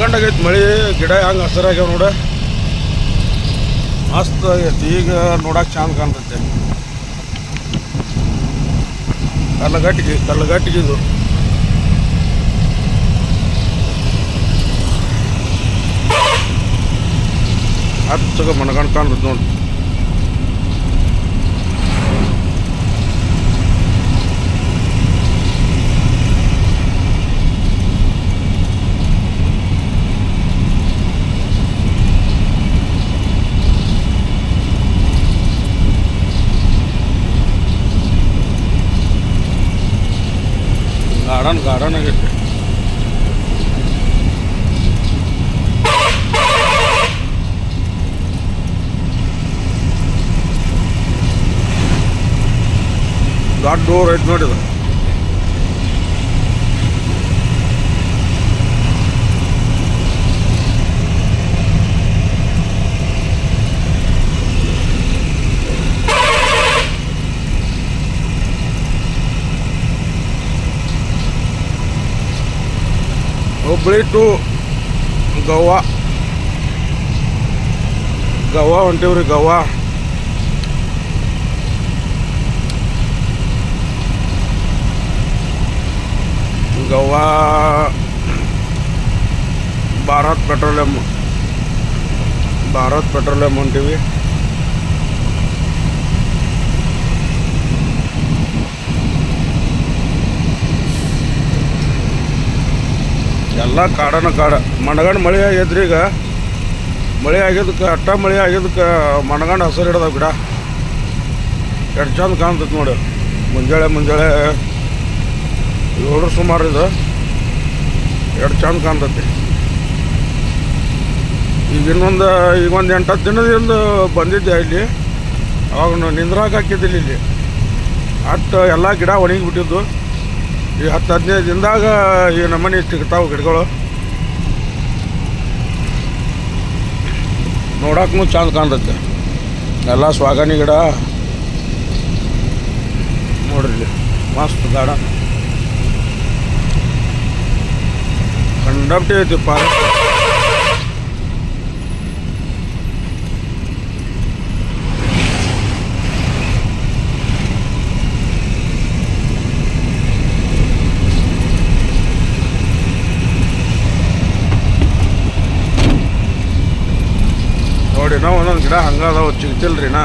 ಮನ್ಗಂಡಾಗೈತಿ ಮಳೆ ಗಿಡ ಹೆಂಗೆ ಹಸಿರಾಗ್ಯಾವ ನೋಡ ಮಸ್ತ್ ಆಗೈತಿ. ಈಗ ನೋಡಕ್ಕೆ ಚಂದ ಕಾಣ್ತೈತೆ. ಕಲ್ಲಗಟ್ಟಿಗೆ ಇದು ಹಚ್ಚಗ ಮನ್ಗಂಡು ಕಾಣ್ತೈತೆ ನೋಡಿ. ಗಾರ್ಡನ್ ಆಗೈತೆ. ದೊಡ್ಡ ಡೋರ್ ಐತೆ ನೋಡಿದ. ಹುಬ್ಬಳ್ಳಿ ಟು ಗೋವಾ ಹೊಂಟೀವ್ರಿ. ಗೋವಾ ಭಾರತ್ ಪೆಟ್ರೋಲಿಯಂ ಹೊಂಟೀವಿ. ಎಲ್ಲ ಕಾಡನ ಮಣಗಂಡು ಮಳೆ ಆಗೈತ್ರಿ. ಈಗ ಮಳೆ ಆಗಿದ್ದಕ್ಕೆ ಮಳೆ ಆಗಿದ್ದಕ್ಕೆ ಮಣಗಂಡು ಹಸಿರು ಹಿಡ್ದಾವ ಗಿಡ. ಎಷ್ಟು ಚಂದ ಕಾಣ್ತೈತೆ ನೋಡಿ. ಮುಂಜಾನೆ 7 ಸುಮಾರು ಇದು ಎಷ್ಟು ಚಂದ ಕಾಣ್ತೈತಿ. ಈಗ ಒಂದು 8-10 ದಿನದಿಂದ ಬಂದಿದ್ದೆ ಇಲ್ಲಿ. ಅವಾಗ ನಿಂದ್ರಾಗ ಹಾಕಿದ್ದಿಲ್ಲ ಇಲ್ಲಿ. ಎಲ್ಲ ಗಿಡ ಒಣಗಿಬಿಟ್ಟಿದ್ದು. ಈ 10-15 ದಿನದಾಗ ಈ ನಮೂನಿ ಸಿಗ್ತಾವೆ ಗಿಡಗಳು. ನೋಡಕ್ಕೂ ಚಂದ ಕಾಣ್ತೈತೆ. ಎಲ್ಲ ಸ್ವಾಗನಿ ಗಿಡ ನೋಡ್ರಿ. ಮಸ್ತ್ ಗಾರ್ಡನ್ ಕಂಡಪಟ್ಟಿ ಐತಿ. ಪಾರ್ಕ್ ನೋಡಿ. ನಾವು ಒಂದೊಂದು ಗಿಡ ಹಂಗದಾವ ಸಿಗ್ತಿಲ್ರಿ ನಾ.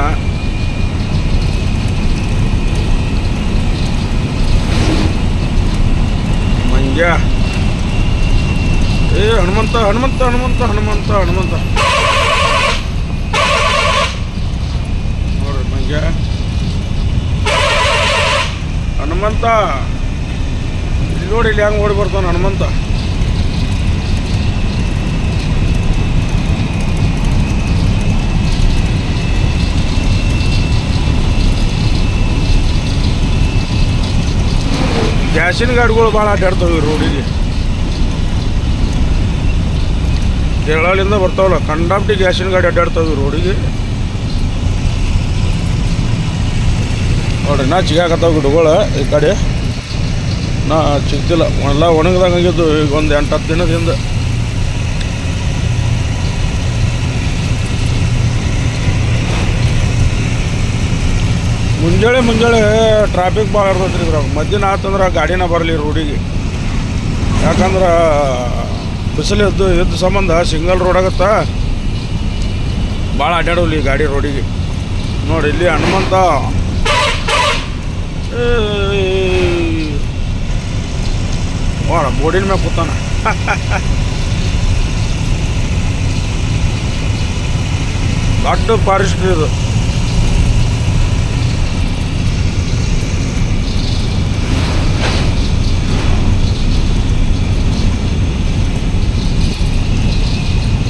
ಮಂಗ್ಯ ಹನುಮಂತ ನೋಡ್ರಿ. ಮಂಗ್ಯ ಹನುಮಂತ ಇಲ್ಲಿ ನೋಡಿ. ಇಲ್ಲಿ ಹೆಂಗೆ ಓಡಿ ಬರ್ತಾನ ಹನುಮಂತ. ಗ್ಯಾಸಿನ ಗಾಡಿಗಳು ಭಾಳ ಅಡ್ಡಾಡ್ತಾವೆ ರೋಡಿಗೆ. ಕೇರಳದಿಂದ ಬರ್ತಾವಲ್ಲ ಕಂಡಾಪಟ್ಟಿ ಗ್ಯಾಸಿನ ಗಾಡಿ ಅಡ್ಡಾಡ್ತಾವೆ ರೋಡಿಗೆ ನೋಡ್ರಿ. ನಾ ಚಿಗಾಕತ್ತಾವ ಗಿಡಗಳು ಈ ಕಡೆ. ನಾ ಸಿಗ್ತಿಲ್ಲ. ಎಲ್ಲ ಒಣಗ್ದಂಗೆ ಆಗಿದ್ದು. ಈಗ ಒಂದು 8-10 ದಿನದಿಂದ. ಮುಂಜಾನೆ ಟ್ರಾಫಿಕ್ ಭಾಳ ಇರ್ತೈತೆ ರೀ ಇದ್ರಾಗ. ಮಧ್ಯಾಹ್ನ ಆತಂದ್ರೆ ಗಾಡಿನ ಬರಲಿ ರೋಡಿಗೆ. ಯಾಕಂದ್ರೆ ಬಿಸಿಲು ಎದ್ದು ಸಂಬಂಧ ಸಿಂಗಲ್ ರೋಡ್ ಆಗತ್ತಾ. ಭಾಳ ಅಡ್ಡಾಡೋಲಿ ಗಾಡಿ ರೋಡಿಗೆ. ನೋಡಿ ಇಲ್ಲಿ ಹನುಮಂತ ಬೋಡಿನ ಮ್ಯಾಗ ಕೂತಾನ. ದೊಡ್ಡ ಫಾರೆಸ್ಟ್ ಇದು.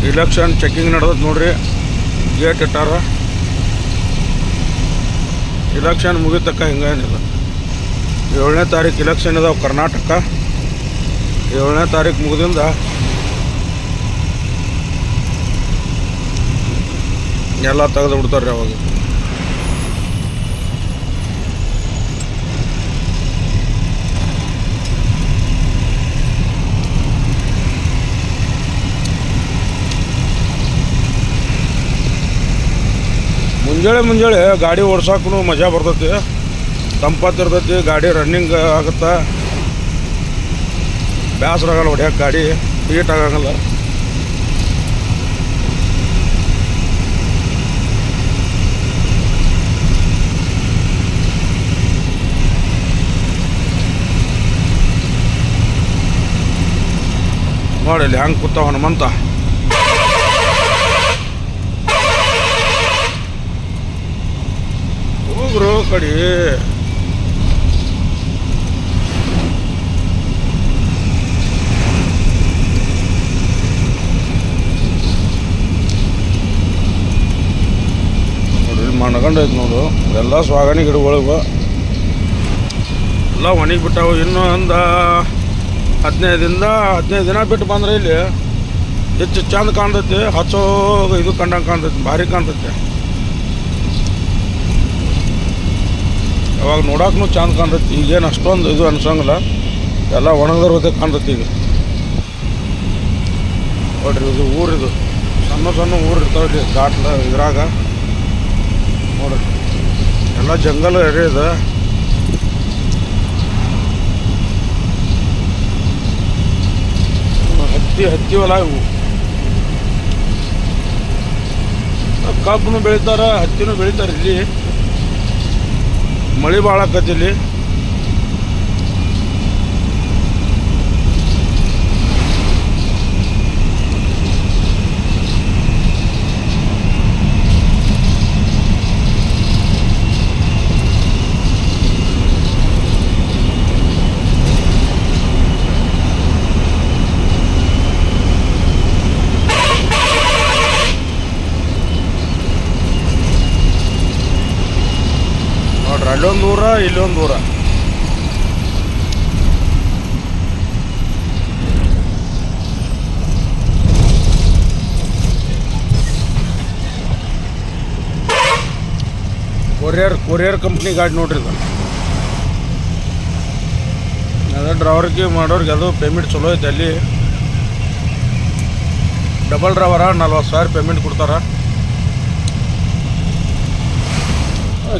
ಇಲೆಕ್ಷನ್ ಚೆಕಿಂಗ್ ನಡೆದೈತೆ ನೋಡ್ರಿ. ಗೇಟ್ ಇಟ್ಟಾರ. ಇಲೆಕ್ಷನ್ ಮುಗಿತಕ್ಕ ಹಿಂಗೇನಿಲ್ಲ. 7ನೇ ತಾರೀಕು ಇಲೆಕ್ಷನ್ ಇದಾವೆ ಕರ್ನಾಟಕ. 7ನೇ ತಾರೀಕು ಮುಗಿದಿಂದ ಎಲ್ಲ ತೆಗೆದು ಬಿಡ್ತಾರೆ ಅವಾಗ. ಮುಂಜಾನೆ ಗಾಡಿ ಓಡ್ಸೋಕ್ಕೂ ಮಜಾ ಬರ್ತೈತಿ, ತಂಪತ್ತಿರ್ತೈತಿ, ಗಾಡಿ ರನ್ನಿಂಗ್ ಆಗುತ್ತೆ, ಬೇಸರ ಆಗಲ್ಲ ಹೊಡ್ಯಕ್ಕೆ, ಗಾಡಿ ಹೀಟ್ ಆಗಂಗಿಲ್ಲ. ನೋಡಿ ಇಲ್ಲಿ ಹೆಂಗೆ ಕೂತಾವ ಹನುಮಂತ. ಹೋಗ್ರು ಕಡಿ ನೋಡಿ ಮಣ್ಗಂಡೈತೆ ನೋಡು. ಎಲ್ಲ ಸ್ವಾಗಣಿ ಗಿಡಗಳಿವೆ, ಎಲ್ಲ ಒಣಗಿ ಬಿಟ್ಟಾವು. ಇನ್ನೂ ಒಂದು 15 ದಿನ ಬಿಟ್ಟು ಬಂದ್ರೆ ಇಲ್ಲಿ ಹೆಚ್ಚು ಚಂದ ಕಾಣ್ತೈತಿ, ಹಚ್ಚೋ ಇದು ಕಂಡಂಗೆ ಕಾಣ್ತೈತಿ, ಭಾರಿ ಕಾಣ್ತೈತಿ. ಅವಾಗ ನೋಡಕ್ಕೂ ಚಂದ ಕಾಣ್ತೈತಿ. ಈಗೇನು ಅಷ್ಟೊಂದು ಇದು ಅನ್ಸಂಗಿಲ್ಲ, ಎಲ್ಲ ಒಣಗದ್ರ ಜೊತೆ ಕಾಣ್ತೈತಿ. ಈಗ ನೋಡ್ರಿ, ಇದು ಊರಿದು ಸಣ್ಣ ಸಣ್ಣ ಊರು ಇರ್ತಾವೆ ಇಲ್ಲಿ ಘಾಟ್ಲ ಇದ್ರಾಗ. ನೋಡ್ರಿ ಎಲ್ಲ ಜಂಗಲ್ ಏರಿಯಾ ಇದೆ. ಹತ್ತಿ ಹೊಲ ಇವು. ಕಬ್ಬನ್ನು ಬೆಳಿತಾರೆ, ಹತ್ತಿನೂ ಬೆಳಿತಾರೆ. ಇಲ್ಲಿ ಮಳೆ ಭಾಳ ಆಕತಿ ಇಲ್ಲಿ. ಅಲ್ಲೊಂದು ಊರ, ಇಲ್ಲೊಂದು ಊರ. ಕೊರಿಯರ್ ಕಂಪ್ನಿ ಗಾಡಿ ನೋಡ್ರಿ ಇದು. ಅದೇ ಡ್ರೈವರ್ಗೆ ಮಾಡೋರಿಗೆ ಅದು ಪೇಮೆಂಟ್ ಚಲೋ ಐತೆ. ಅಲ್ಲಿ ಡಬಲ್ ಡ್ರೈವರ 40,000 ಪೇಮೆಂಟ್ ಕೊಡ್ತಾರೆ.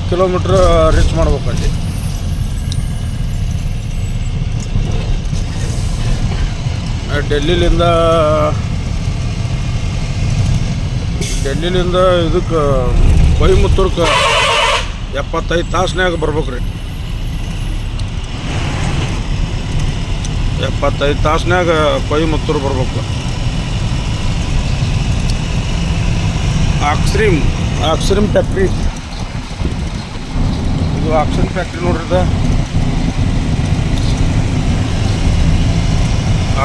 ಕಿಲೋಮೀಟ್ರ್ ರೀಚ್ ಮಾಡ್ಬೇಕಲ್ಲಿ. ಡೆಲ್ಲಿಲಿಂದ ಇದಕ್ಕೆ ಕೊಯಮತ್ತೂರ್ಗೆ 75 ತಾಸ್ನ್ಯಾಗ ಬರ್ಬೇಕ್ರಿ. 75 ತಾಸ್ನ್ಯಾಗ ಕೊಯಮತ್ತೂರು ಬರ್ಬೇಕು. ಆಕ್ಸ್ರೀಮ್ ಫ್ಯಾಕ್ಟ್ರಿ ಇದು. ಆಕ್ಸಿಜನ್ ಫ್ಯಾಕ್ಟ್ರಿ ನೋಡ್ರಿ, ಇದು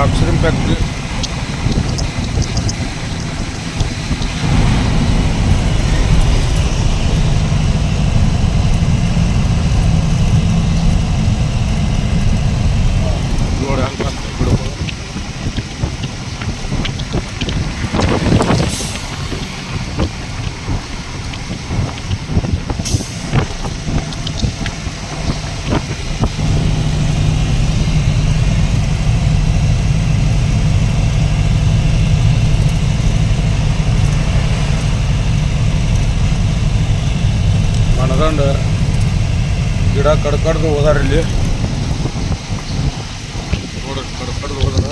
ಆಕ್ಸಿಜನ್ ಫ್ಯಾಕ್ಟ್ರಿ. ನೋಡಿ ಹಂಗೆ ಬಿಡ್ಬೋದು. ಮನಗಂಡು ಗಿಡ ಕಡ್ದು ಹೋದಾರ ಇಲ್ಲಿ. ನೋಡ್ರಿ ಕಡ್ದು ಹೋದಾರ.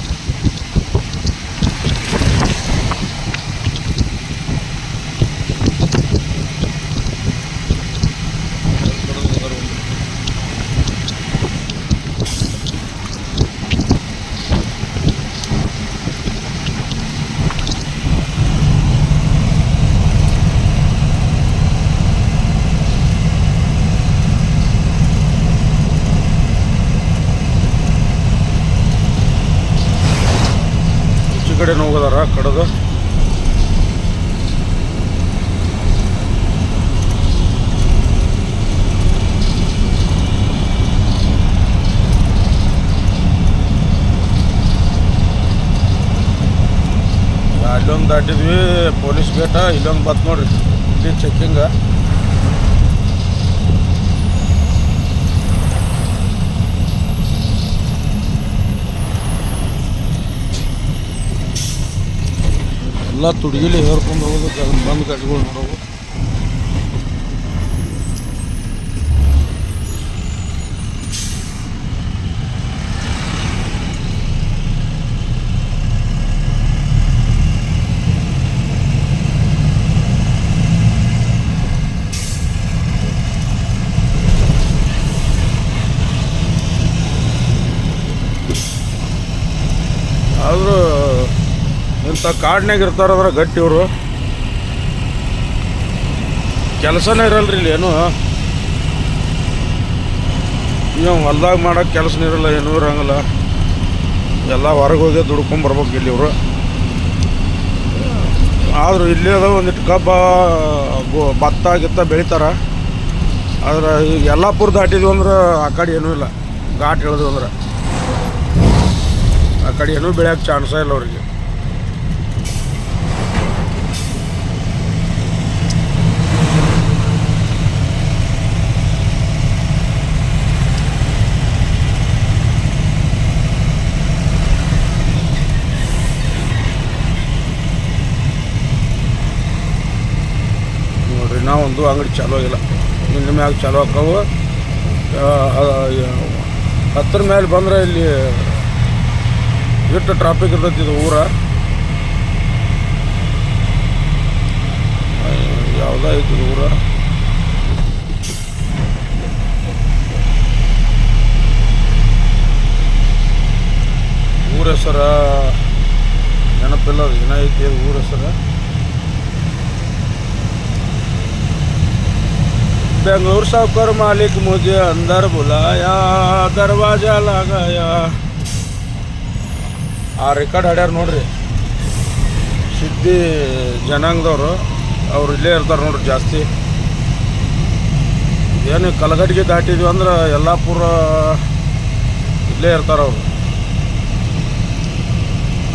ಕಡೆ ಹೋಗೋದಾರ ಕಡದು. ಅಲ್ಲೊಂದು ದಾಟಿದ್ವಿ ಪೊಲೀಸ್ ಗೇಟ. ಇಲ್ಲೊಂದು ಬತ್ ನೋಡ್ರಿ, ಇಲ್ಲಿ ಚೆಕ್ಕಿಂಗ. ಎಲ್ಲ ತುಡುಗಿಲಿ ಹೇರ್ಕೊಂಡು ಹೋಗೋದಕ್ಕೆ ಅದನ್ನು ಬಂದು ಗಾಡಿಗಳು ನೋಡೋವು. ಆದರೂ ಇಂಥ ಕಾಡಿನಾಗ ಇರ್ತಾರಂದ್ರೆ ಗಟ್ಟಿ ಇವರು. ಕೆಲಸನೇ ಇರಲ್ರಿ ಇಲ್ಲಿ ಏನು. ನೀವು ಹೊಲ್ದಾಗ ಮಾಡೋಕ್ಕೆ ಕೆಲಸನೇ ಇರಲ್ಲ, ಏನೂ ಇರೋಂಗಿಲ್ಲ. ಎಲ್ಲ ಹೊರಗೆ ಹೋಗಿ ದುಡ್ಕೊಂಬರ್ಬೇಕು ಇಲ್ಲಿ ಇವರು. ಆದರೂ ಇಲ್ಲಿ ಅದ ಒಂದಿಟ್ಟು ಕಬ್ಬ ಭತ್ತ ಗಿತ್ತ ಬೆಳಿತಾರೆ. ಆದ್ರೆ ಈಗ ಯಲ್ಲಾಪುರ ದಾಟಿದ್ವಿ ಅಂದ್ರೆ ಆ ಕಡೆ ಏನೂ ಇಲ್ಲ. ಘಾಟ್ ಇಳಿದ್ವಿ ಅಂದ್ರೆ ಆ ಕಡೆ ಏನೂ ಬೆಳೆಯೋಕ್ಕೆ ಚಾನ್ಸೇ ಇಲ್ಲ ಅವ್ರಿಗೆ. ನೋಡ್ರಿ, ನಾವೊಂದು ಅಂಗಡಿ ಚಾಲೂ ಆಗಿಲ್ಲ. ಇನ್ನು ಮ್ಯಾಗ ಚಾಲೂ ಆಕ್ಕವು. 10 ಮೇಲೆ ಬಂದರೆ ಇಲ್ಲಿ ಎಷ್ಟು ಟ್ರಾಫಿಕ್ ಇರ್ತೈತಿ ಇದು ಊರ. ಯಾವುದಾಯ್ತು ಇದು ಊರ? ಊರ ಹೆಸರ ನೆನಪಿಲ್ಲ. ಅದು ಏನೈತಿ ಅದು ಊರ ಹೆಸರ? बेंगलुरु साहूकर मालिक मुझे अंदर बुलाया, दरवाजा लगाया. ಆ ರೆಕಾರ್ಡ್ ಹಾಡ್ಯಾರ ನೋಡ್ರಿ ಸಿದ್ಧಿ ಜನಾಂಗದವರು. ಅವ್ರು ಇಲ್ಲೇ ಇರ್ತಾರೆ ನೋಡ್ರಿ ಜಾಸ್ತಿ. ಏನು ಕಲಗಟ್ಟಿಗೆ ದಾಟಿದ್ವಿ ಅಂದ್ರೆ ಯಲ್ಲಾಪುರ ಇಲ್ಲೇ ಇರ್ತಾರೆ ಅವರು.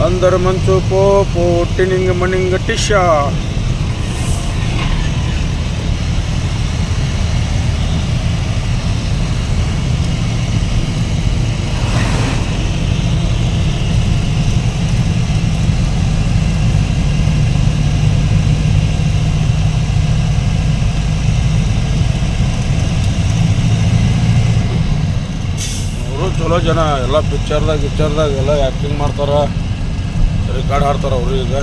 ಅಂದರ್ ಮಂಚು ಪೋ ಟಿನಿಂಗ್ ಮಣಿಂಗ್ ಟಿಶಾ. ಚಲೋ ಜನ ಎಲ್ಲ ಪಿಕ್ಚರ್ದಾಗ ಎಲ್ಲ ಆ್ಯಕ್ಟಿಂಗ್ ಮಾಡ್ತಾರೆ, ರೆಕಾರ್ಡ್ ಹಾಡ್ತಾರೆ ಅವರು. ಈಗ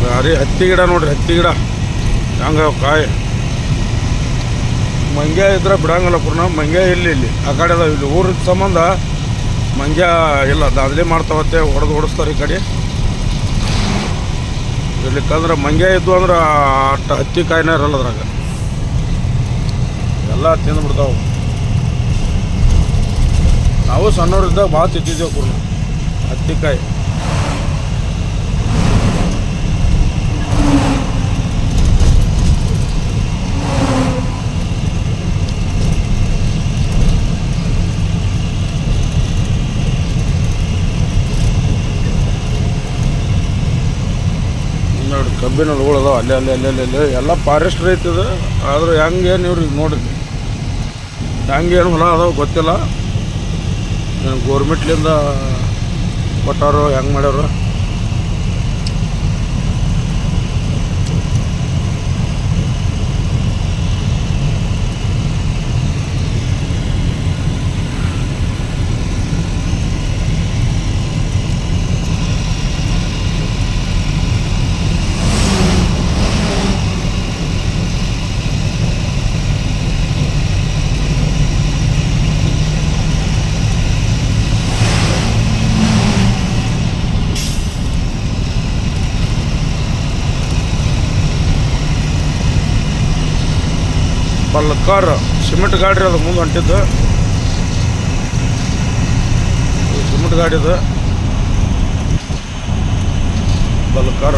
ಭಾರಿ ಹತ್ತಿ ಗಿಡ ನೋಡ್ರಿ, ಹತ್ತಿ ಗಿಡ ಹಂಗೆ ಕಾಯಿ. ಮಂಗ್ಯ ಇದ್ರೆ ಬಿಡಂಗಿಲ್ಲ ಪೂರ್ಣ. ಮಂಗ್ಯ ಇಲ್ಲಿ ಆ ಕಡೆ ಅದಾವ. ಇಲ್ಲಿ ಊರಿನ ಸಂಬಂಧ ಮಂಗ್ಯ ಇಲ್ಲ, ದಾದಲಿ ಮಾಡ್ತಾವತ್ತೆ, ಹೊಡೆಸ್ತಾರೆ ಈ ಕಡೆ. ಇರ್ಲಿಕ್ಕಂದ್ರೆ ಮಂಗ್ಯ ಇದ್ವು ಅಂದ್ರೆ ಅಷ್ಟು ಹತ್ತಿ ಕಾಯಿನೇ ಇರಲ್ಲ ಅದ್ರಾಗ, ಎಲ್ಲ ತಿಂದು ಬಿಡ್ತಾವೆ. ನಾವು ಸಣ್ಣವ್ರಿದ್ದಾಗ ಭಾಳ ತಿಂತಿದ್ದೇವೆ ಪೂರ್ಣ ಹತ್ತಿಕಾಯಿ. ನೋಡಿ ಕಬ್ಬಿನ ಹೊಲಗಳು ಅದಾವ ಅಲ್ಲೇ ಎಲ್ಲ ಫಾರೆಸ್ಟ್ ರೈತದ. ಆದ್ರೆ ಹೆಂಗೇನು ಇವ್ರಿಗೆ ನೋಡ್ರಿ ಹೆಂಗೇನು ಹೊಲ ಅದಾವ ಗೊತ್ತಿಲ್ಲ. ಗೋರ್ಮೆಂಟ್ಲಿಂದ ಕೊಟ್ಟಾರೋ ಹೆಂಗೆ ಮಾಡ್ಯಾರೋ. ಬಲ್ಕಾರ್ ಸಿಮೆಂಟ್ ಗಾಡಿ ಅದು ಮುಂದೆ ಹೊಂಟಿದ್ದು. ಸಿಮೆಂಟ್ ಗಾಡಿ ಅದು ಬಲ್ಕಾರ.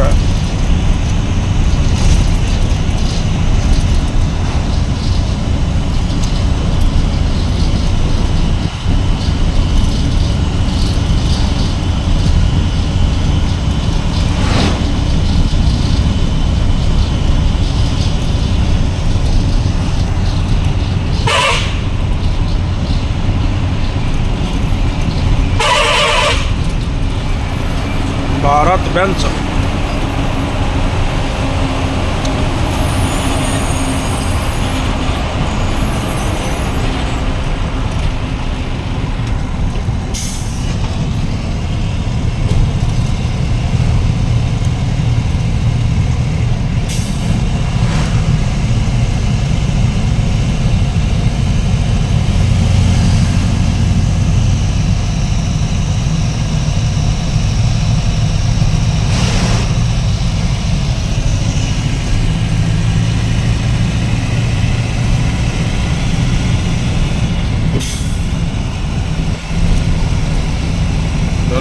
ಭಾರತ್ ಬೆಂಚ್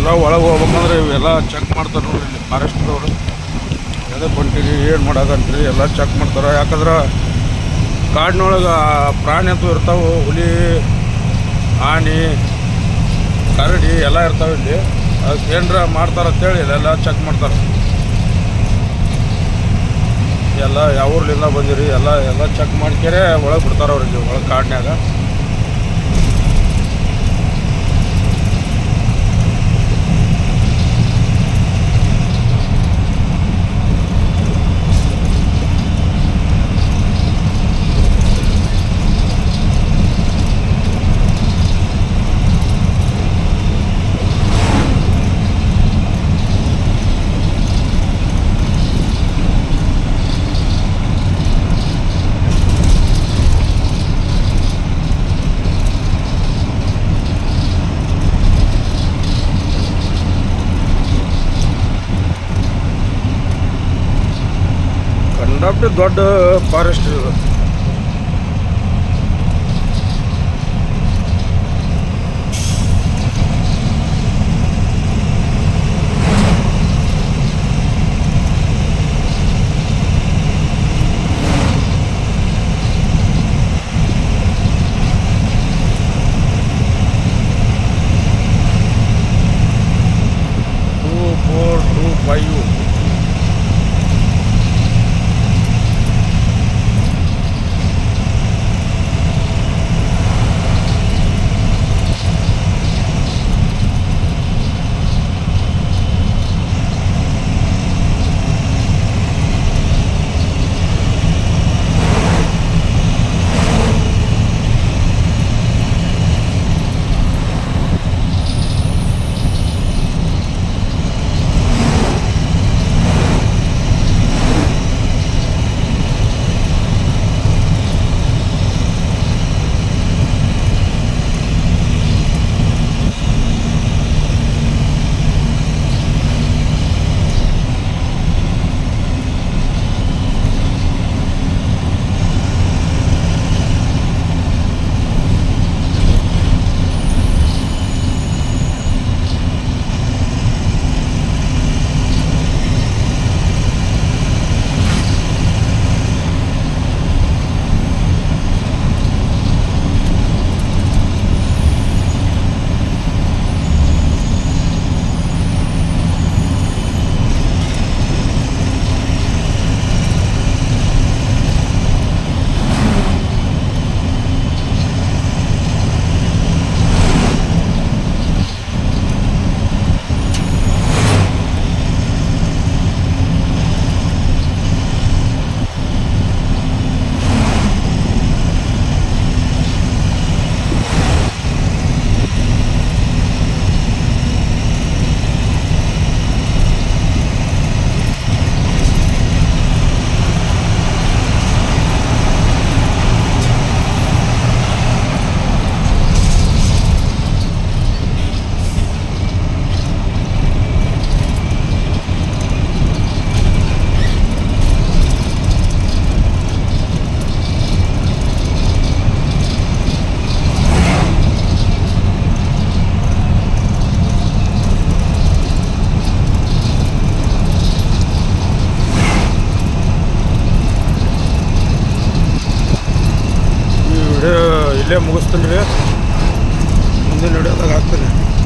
ಇವೆಲ್ಲ ಒಳಗೆ ಹೋಗ್ಬೇಕಂದ್ರೆ ಇವೆಲ್ಲ ಚೆಕ್ ಮಾಡ್ತಾರೆ ನೋಡ್ರಿ ಇಲ್ಲಿ ಫಾರೆಸ್ಟ್ದವರು. ಎದಕ್ಕೆ ಹೊಂಟಿರಿ ಏನು ಮಾಡೋದಂತ್ರಿ ಎಲ್ಲ ಚೆಕ್ ಮಾಡ್ತಾರೆ. ಯಾಕಂದ್ರೆ ಕಾಡಿನೊಳಗೆ ಪ್ರಾಣಿ ಅಂತೂ ಇರ್ತಾವೆ, ಹುಲಿ, ಆನೆ, ಕರಡಿ ಎಲ್ಲ ಇರ್ತಾವೆ ಇಲ್ಲಿ. ಅದಕ್ಕೆ ಏನರ ಮಾಡ್ತಾರೆ ಅಂತೇಳಿ ಇಲ್ಲೆಲ್ಲ ಚೆಕ್ ಮಾಡ್ತಾರೆ. ಎಲ್ಲ ಯಾವ ಊರ್ಲಿಂದ ಬಂದಿರಿ ಎಲ್ಲ ಚೆಕ್ ಮಾಡ್ಕ್ಯಾರೆ ಒಳಗೆ ಬಿಡ್ತಾರೆ ಅವ್ರಿಗೆ, ಒಳಗೆ ಕಾಡಿನ್ಯಾಗ. ಕಂಡಾಪಟ್ಟೆ ದೊಡ್ಡ ಫಾರೆಸ್ಟ್ ಇದು. ಇಲ್ಲೇ ಮುಗಿಸ್ತೀನಿ ರೀ, ಮುಂದಿನ ವಿಡಿಯೋದಾಗ ಹಾಕ್ತೀನಿ.